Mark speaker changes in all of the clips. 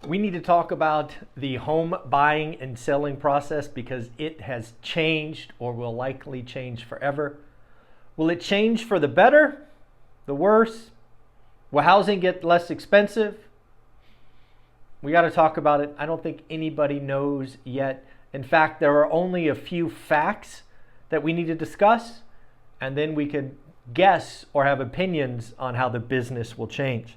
Speaker 1: We need to talk about the home buying and selling process because it has changed or will likely change forever. Will it change for the better, the worse? Will housing get less expensive? We got to talk about it. I don't think anybody knows yet. In fact, there are only a few facts that we need to discuss, and then we could guess or have opinions on how the business will change.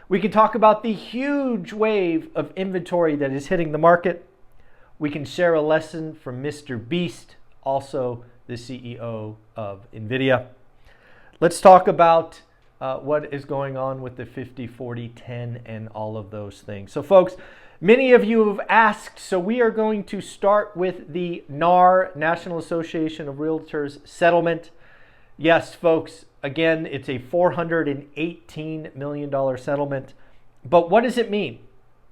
Speaker 1: We can talk about the huge wave of inventory that is hitting the market. We can share a lesson from Mr. Beast, also the CEO of Nvidia. Let's talk about what is going on with the 50, 40, 10 and all of those things. So folks, many of you have asked, so we are going to start with the NAR, National Association of Realtors settlement. Yes, folks, again, it's a $418 million settlement. But what does it mean?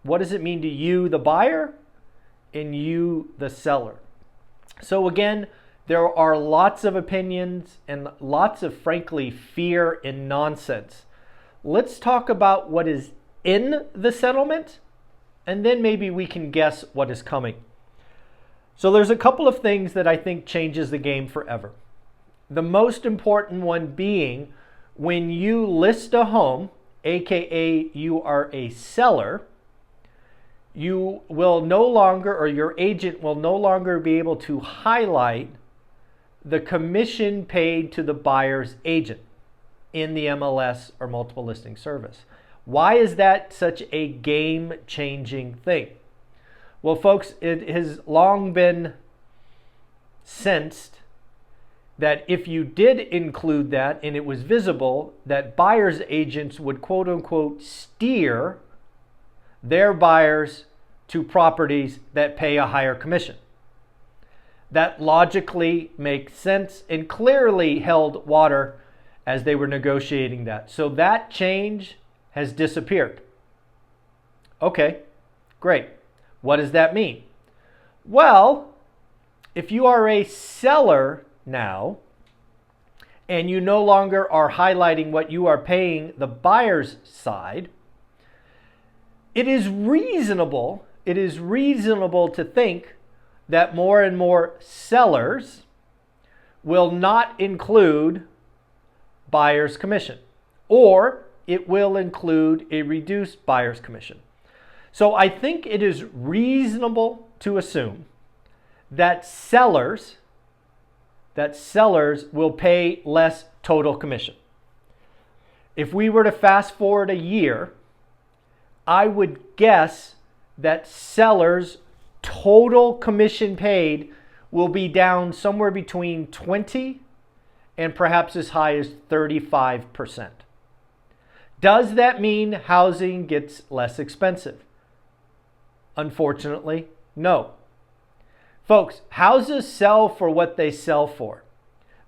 Speaker 1: What does it mean to you, the buyer, and you, the seller? So again, there are lots of opinions and lots of, frankly, fear and nonsense. Let's talk about what is in the settlement, and then maybe we can guess what is coming. So there's a couple of things that I think changes the game forever. The most important one being when you list a home, aka you are a seller, you will no longer, or your agent will no longer be able to highlight the commission paid to the buyer's agent in the MLS or multiple listing service. Why is that such a game-changing thing? Well, folks, it has long been sensed that if you did include that and it was visible, that buyer's agents would quote unquote steer their buyers to properties that pay a higher commission. That logically makes sense and clearly held water as they were negotiating that. So that change has disappeared. Okay, great. What does that mean? Well, if you are a seller now, and you no longer are highlighting what you are paying the buyer's side, it is reasonable to think that more and more sellers will not include buyer's commission, or it will include a reduced buyer's commission. So I think it is reasonable to assume that sellers will pay less total commission. If we were to fast forward a year, I would guess that sellers' total commission paid will be down somewhere between 20 and perhaps as high as 35%. Does that mean housing gets less expensive? Unfortunately, no. Folks, houses sell for what they sell for.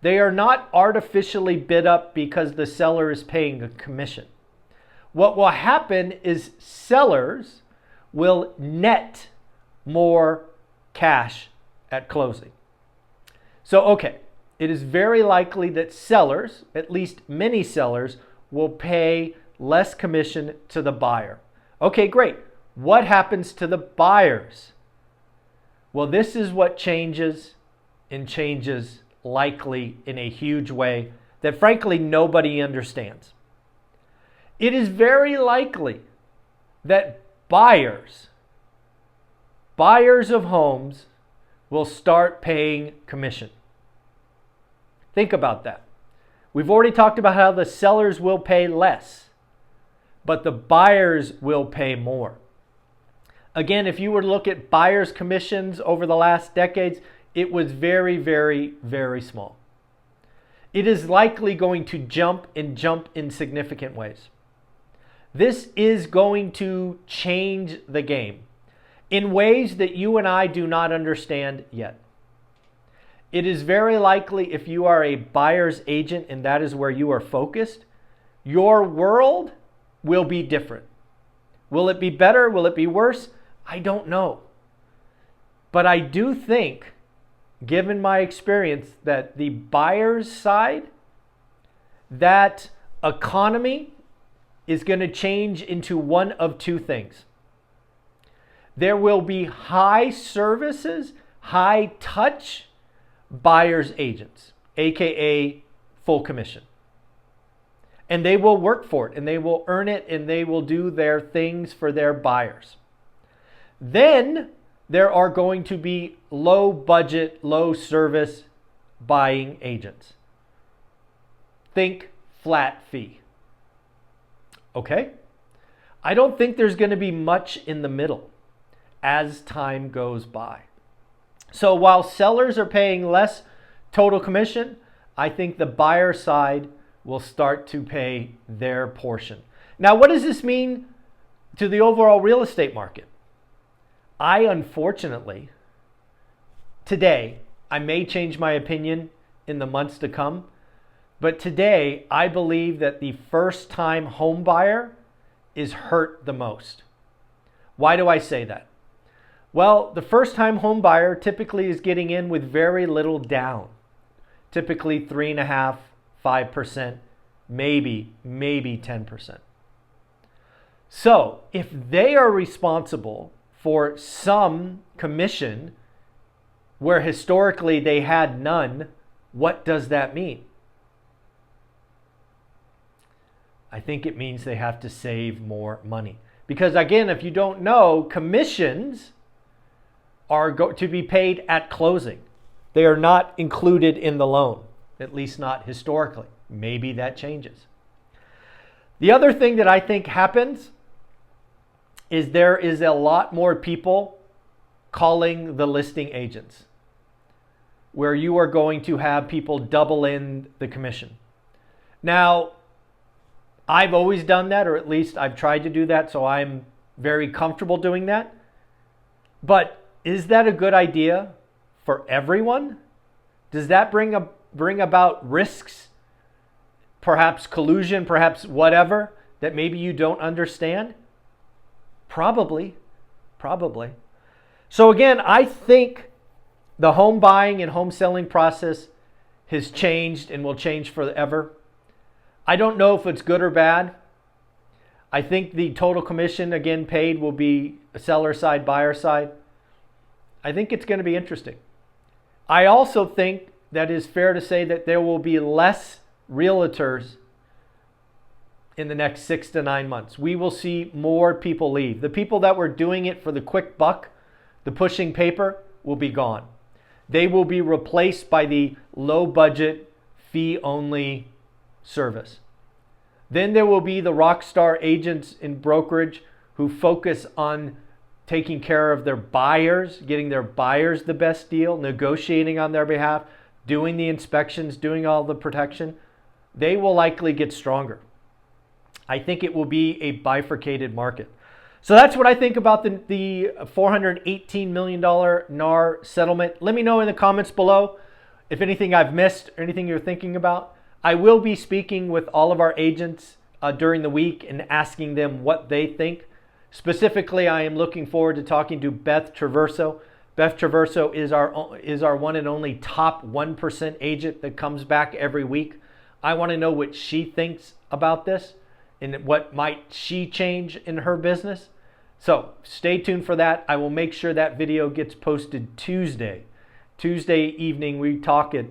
Speaker 1: They are not artificially bid up because the seller is paying a commission. What will happen is sellers will net more cash at closing. So, okay, it is very likely that sellers, at least many sellers, will pay less commission to the buyer. Okay, great. What happens to the buyers? Well, this is what changes, and changes likely in a huge way that frankly nobody understands. It is very likely that buyers of homes will start paying commission. Think about that. We've already talked about how the sellers will pay less, but the buyers will pay more. Again, if you were to look at buyers' commissions over the last decades, it was very, very, very small. It is likely going to jump in significant ways. This is going to change the game in ways that you and I do not understand yet. It is very likely if you are a buyer's agent and that is where you are focused, your world will be different. Will it be better? Will it be worse? I don't know. But I do think, given my experience, that the buyer's side, that economy is going to change into one of two things. there will be high services, high touch buyer's agents, aka full commission. And they will work for it, and they will earn it, and they will do their things for their buyers. Then there are going to be low budget, low service buying agents. Think flat fee. Okay? I don't think there's going to be much in the middle as time goes by. So while sellers are paying less total commission, I think the buyer side will start to pay their portion. Now, what does this mean to the overall real estate market? I unfortunately, today, I may change my opinion in the months to come, but today I believe that the first-time home buyer is hurt the most. Why do I say that? Well, the first-time home buyer typically is getting in with very little down, typically 3.5%, 5%, maybe 10%. So if they are responsible for some commission where historically they had none, what does that mean? I think it means they have to save more money. Because again, if you don't know, commissions are to be paid at closing. They are not included in the loan, at least not historically. Maybe that changes. The other thing that I think happens is there is a lot more people calling the listing agents, where you are going to have people double in the commission. Now, I've always done that, or at least I've tried to do that, so I'm very comfortable doing that. But is that a good idea for everyone? Does that bring about risks, perhaps collusion, perhaps whatever, that maybe you don't understand? Probably. So again, I think the home buying and home selling process has changed and will change forever. I don't know if it's good or bad. I think the total commission, again, paid will be seller side, buyer side. I think it's going to be interesting. I also think that it's fair to say that there will be less realtors in the next 6 to 9 months. We will see more people leave. The people that were doing it for the quick buck, the pushing paper, will be gone. They will be replaced by the low budget, fee only service. Then there will be the rock star agents in brokerage who focus on taking care of their buyers, getting their buyers the best deal, negotiating on their behalf, doing the inspections, doing all the protection. They will likely get stronger. I think it will be a bifurcated market. So that's what I think about the $418 million NAR settlement. Let me know in the comments below if anything I've missed or anything you're thinking about. I will be speaking with all of our agents during the week and asking them what they think. Specifically, I am looking forward to talking to Beth Traverso. Beth Traverso is our one and only top 1% agent that comes back every week. I want to know what she thinks about this and what might she change in her business. So stay tuned for that. I will make sure that video gets posted Tuesday evening. We talk at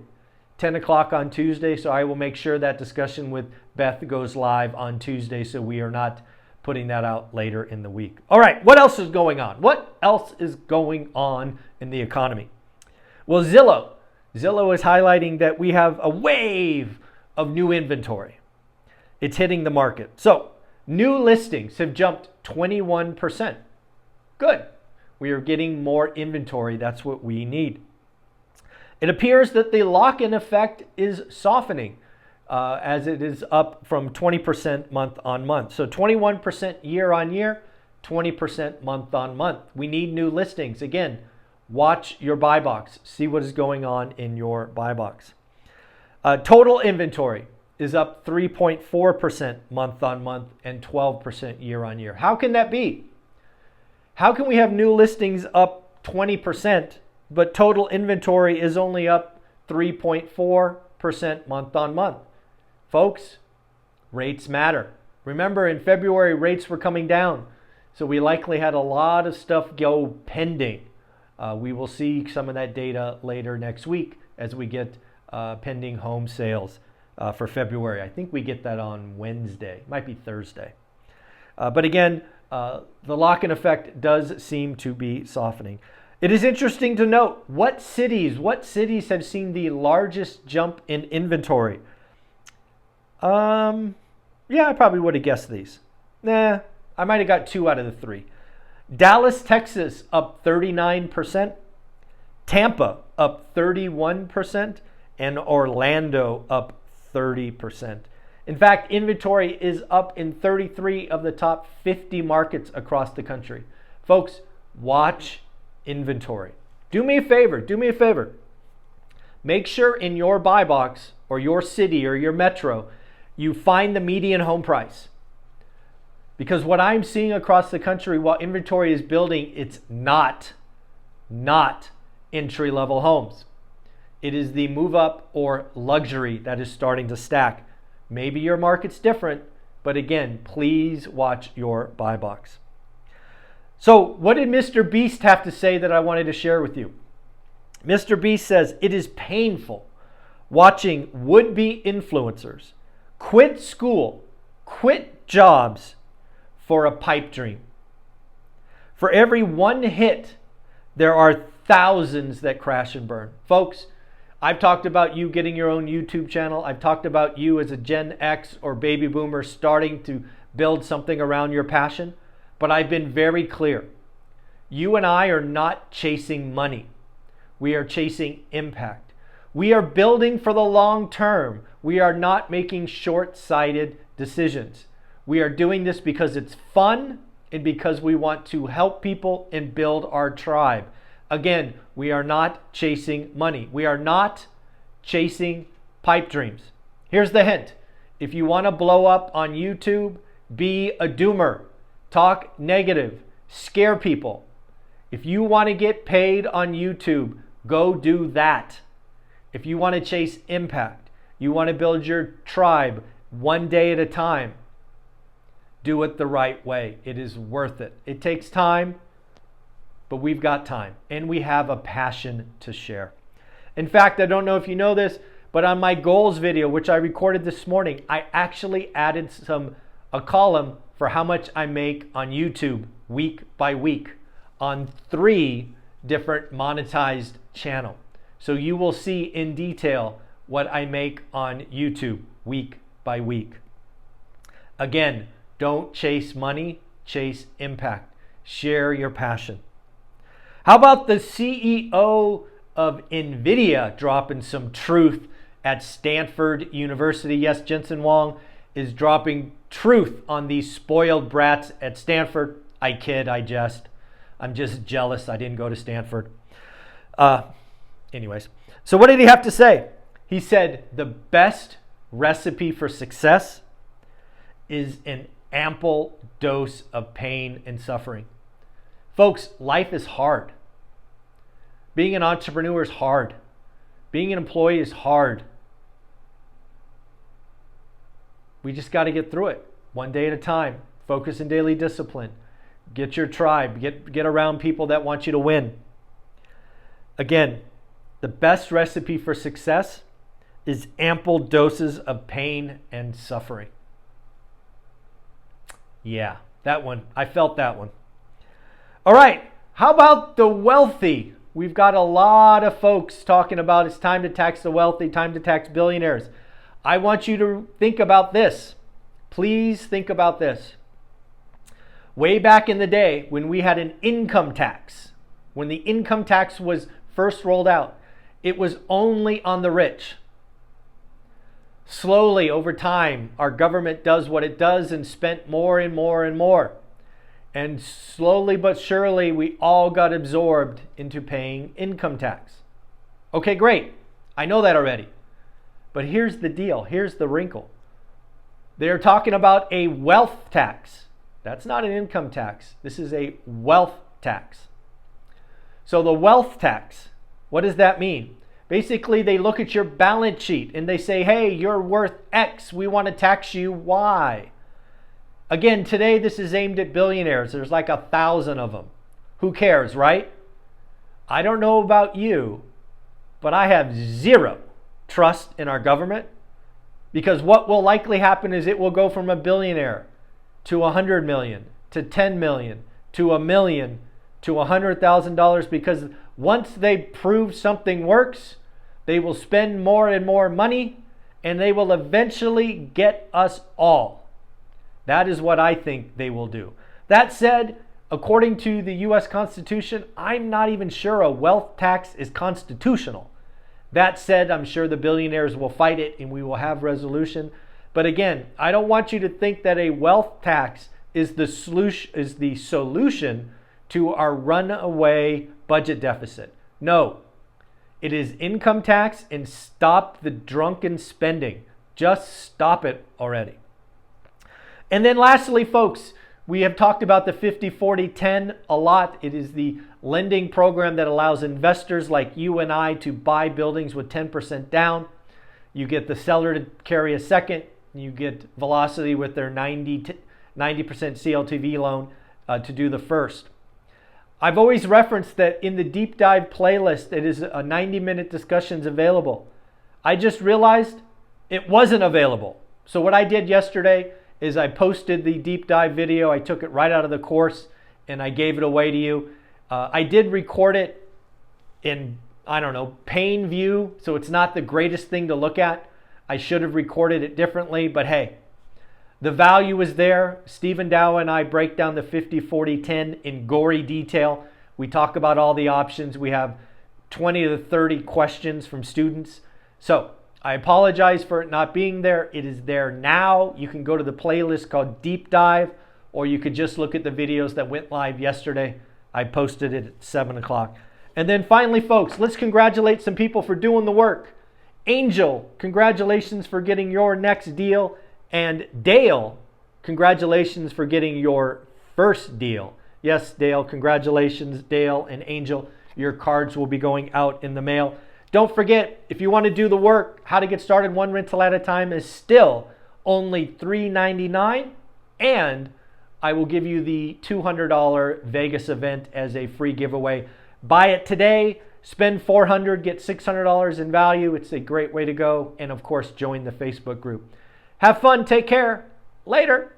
Speaker 1: 10 o'clock on Tuesday, so I will make sure that discussion with Beth goes live on Tuesday, so we are not putting that out later in the week. All right, what else is going on? What else is going on in the economy? Well, Zillow is highlighting that we have a wave of new inventory. It's hitting the market. So new listings have jumped 21%. Good. We are getting more inventory. That's what we need. It appears that the lock-in effect is softening as it is up from 20% month on month. So 21% year on year, 20% month on month. We need new listings. Again, watch your buy box. See what is going on in your buy box. Total inventory is up 3.4% month on month and 12% year on year. How can that be? How can we have new listings up 20%, but total inventory is only up 3.4% month on month? Folks, rates matter. Remember, in February, rates were coming down. So we likely had a lot of stuff go pending. We will see some of that data later next week as we get pending home sales for February. I think we get that on Wednesday, might be Thursday. But again, the lock-in effect does seem to be softening. It is interesting to note what cities have seen the largest jump in inventory. Yeah, I probably would have guessed these. Nah, I might have got 2 out of the 3. Dallas, Texas, up 39%. Tampa, up 31%. And Orlando, up 30%. In fact, inventory is up in 33 of the top 50 markets across the country. Folks, watch inventory. Do me a favor. Make sure in your buy box or your city or your metro, you find the median home price. Because what I'm seeing across the country while inventory is building, it's not entry-level homes. It is the move up or luxury that is starting to stack. Maybe your market's different, but again, please watch your buy box. So what did Mr. Beast have to say that I wanted to share with you? Mr. Beast says, it is painful watching would-be influencers quit school, quit jobs for a pipe dream. For every one hit, there are thousands that crash and burn. Folks, I've talked about you getting your own YouTube channel. I've talked about you as a Gen X or baby boomer starting to build something around your passion. But I've been very clear. You and I are not chasing money. We are chasing impact. We are building for the long term. We are not making short-sighted decisions. We are doing this because it's fun and because we want to help people and build our tribe. Again, we are not chasing money. We are not chasing pipe dreams. Here's the hint. If you want to blow up on YouTube, be a doomer. Talk negative. Scare people. If you want to get paid on YouTube, go do that. If you want to chase impact, you want to build your tribe one day at a time, do it the right way. It is worth it. It takes time, but we've got time and we have a passion to share. In fact, I don't know if you know this, but on my goals video, which I recorded this morning, I actually added a column for how much I make on YouTube week by week on 3 different monetized channels. So you will see in detail what I make on YouTube week by week. Again, don't chase money, chase impact. Share your passion. How about the CEO of Nvidia dropping some truth at Stanford University? Yes, Jensen Huang is dropping truth on these spoiled brats at Stanford. I kid, I jest. I'm just jealous I didn't go to Stanford. Anyways, so what did he have to say? He said the best recipe for success is an ample dose of pain and suffering. Folks, life is hard. Being an entrepreneur is hard. Being an employee is hard. We just got to get through it one day at a time. Focus in daily discipline. Get your tribe. Get around people that want you to win. Again, the best recipe for success is ample doses of pain and suffering. Yeah, that one. I felt that one. All right. How about the wealthy? We've got a lot of folks talking about it's time to tax the wealthy, time to tax billionaires. I want you to think about this. Please think about this. Way back in the day when we had an income tax, when the income tax was first rolled out, it was only on the rich. Slowly, over time, our government does what it does and spent more and more and more. And slowly but surely, we all got absorbed into paying income tax. Okay, great. I know that already. But here's the deal. Here's the wrinkle. They're talking about a wealth tax. That's not an income tax. This is a wealth tax. So the wealth tax, what does that mean? Basically, they look at your balance sheet and they say, hey, you're worth X. We want to tax you Y. Again, today this is aimed at billionaires. There's like 1,000 of them. Who cares, right? I don't know about you, but I have zero trust in our government, because what will likely happen is it will go from a billionaire to 100 million, to 10 million, to $1 million, to $100,000, because once they prove something works, they will spend more and more money, and they will eventually get us all. That is what I think they will do. That said, according to the U.S. Constitution, I'm not even sure a wealth tax is constitutional. That said, I'm sure the billionaires will fight it and we will have resolution. But again, I don't want you to think that a wealth tax is the solution to our runaway budget deficit. No, it is income tax, and stop the drunken spending. Just stop it already. And then lastly, folks, we have talked about the 50-40-10 a lot. It is the lending program that allows investors like you and I to buy buildings with 10% down. You get the seller to carry a second. You get Velocity with their 90% CLTV loan to do the first. I've always referenced that in the deep dive playlist, it is a 90-minute discussions available. I just realized it wasn't available. So what I did yesterday is I posted the deep dive video. I took it right out of the course and I gave it away to you. I did record it in, pane view, so it's not the greatest thing to look at. I should have recorded it differently, but hey, the value is there. Stephen Dow and I break down the 50-40-10 in gory detail. We talk about all the options. We have 20 to 30 questions from students. So I apologize for it not being there. It is there now. You can go to the playlist called Deep Dive, or you could just look at the videos that went live yesterday. I posted it at 7 o'clock. And then finally, folks, let's congratulate some people for doing the work. Angel, congratulations for getting your next deal. And Dale, congratulations for getting your first deal. Yes, Dale, congratulations, Dale and Angel. Your cards will be going out in the mail. Don't forget, if you want to do the work, how to get started one rental at a time is still only $399, and I will give you the $200 Vegas event as a free giveaway. Buy it today, spend $400, get $600 in value. It's a great way to go. And of course, join the Facebook group. Have fun. Take care. Later.